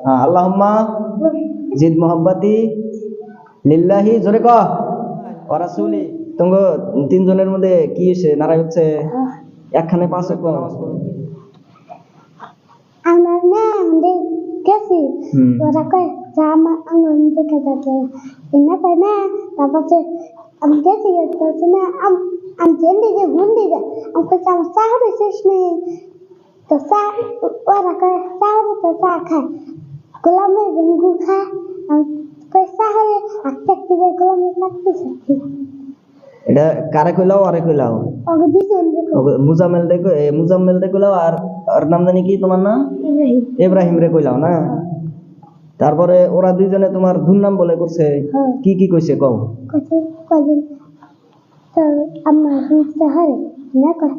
হ্যাঁ আল্লাহুম্মা জিদ মোহাব্বতি লিল্লাহি, জোরে কহ, ওয়া রাসূলি। তোমরা তিনজনের মধ্যে কি হইছে, নারাই হচ্ছে? একখানে 5 ওয়াক্ত নামাজ পড়ো। আমার না আমাদের গেছি ওরা কয় যা আমার দেখে যাচ্ছে এনে পাই না। তারপর আমি গেছি গেছে না আমি জেন্দি যে গুন্ডি যে আমাকে আমার চাহরে শেষ নেই তো চা ওরা কয় চাহরে তো চা খায় গোলামের জঙ্গু খায় কয় চাহরে আটটা থেকে গোলামের চাকরি। এটা কারে কইলাও আরে কইলাও? ওকে দিছেন মুজাম্মেল রে কইলাও। আর নাম জানি কি তোমার নাম? ইব্রাহিম রে কইলাও না? তারপরে ওরা দুইজনে তোমার দুর্নাম বলে করছে। কি কি কইছে কও? কইছে কইছে তো আমার চাহরে না কয়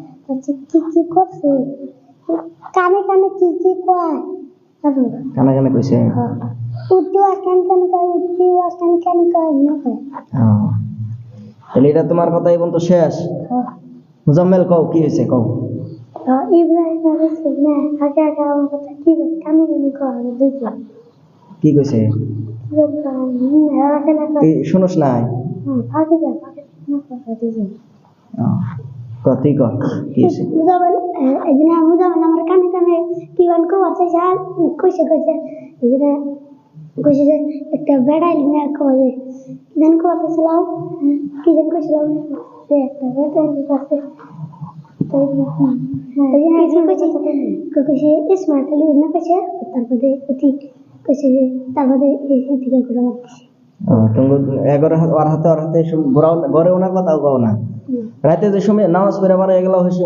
কি কি করছে কানে কানে কি কয় কানে কানে কইছে। উঠি আর কান কয় উঠি আর কান কয় না কয়। তাহলে এটা তোমার কথা এই পর্যন্ত শেষ? মুজাম্মেল কও কি হয়েছে কও? ইব্রাহিম আলাইহিস না আগে আগে আমার কথা কি কানে কানে কয় দিছে। কি কইছে তুই শুনস নাই? ফাঁকি দে না কথা দিছে। কতি কর কি হয়েছে? মুজাম্মেল এদিনা মুজাম্মেল আমার কানে কানে কি গান কইছে স্যার কইছে এদিনা কইছে যে একটা বেড়াইল না কইছে গান কইছিলাম কি গান কইছিলাম যে একটা বেড়াইল কাছে তো এদিনা কইছে ইসমাইল আলী না কইছে তারপরে ঠিক কইছে তারপরে এই থেকে ঘুরে মারছে। তুমি 11 আর হাতে ঘরে ওনার কথাও কও না? রাতে যে সময় নামাজ পড়ে মারা এগুলা হইছে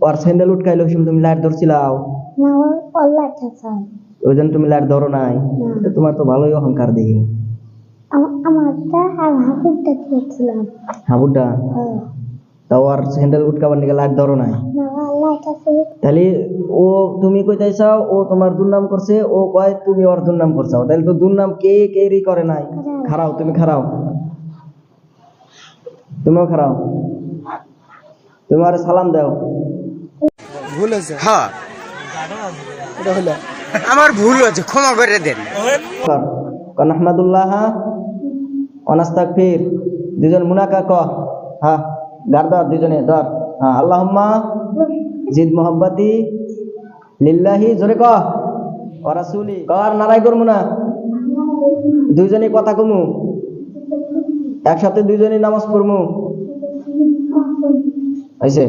আর স্যান্ডেল উঠকাইলো তুমি লাইট ধরছিলাও না আল্লাহ চাচা ওইজন তুমি লাইট ধরো নাই? তোমার তো ভালোই অহংকার দেখি। আমারটা আর হাবুডটা দিয়েছিলাম। হাবুডটা? তাও আর স্যান্ডেল উঠকাবার নিকে লাইট ধরো নাই? না আল্লাহ চাচা। তাহলে ও তুমি কইতাইছাও ও তোমার দুর্নাম করছে, ও কয় তুমি ওর দুর্নাম করছাও। তাহলে তো দুর্নাম কেরই করে নাই। খারাও তুমি খারাও, তুমিও খারাও, তুমি আর সালাম দাও। ভুল হয়েছে। হ্যাঁ এটা হলো আমার ভুল হয়েছে, ক্ষমা করে দেন। আহমাদুল্লাহ অনাস্তাগফির। দুজন মুনাকা ক। হ্যাঁ গার ধর দুজনে ধর। হ্যাঁ আল্লাহুম্মা জিদ মোহাব্বতি লিল্লাহি, জোরে কহ, ওয়া রাসূলি। কর নারাই করমু না, দুইজনে কথা কমু, একসাথে দুইজনে নামাজ পড়মু। হইছে?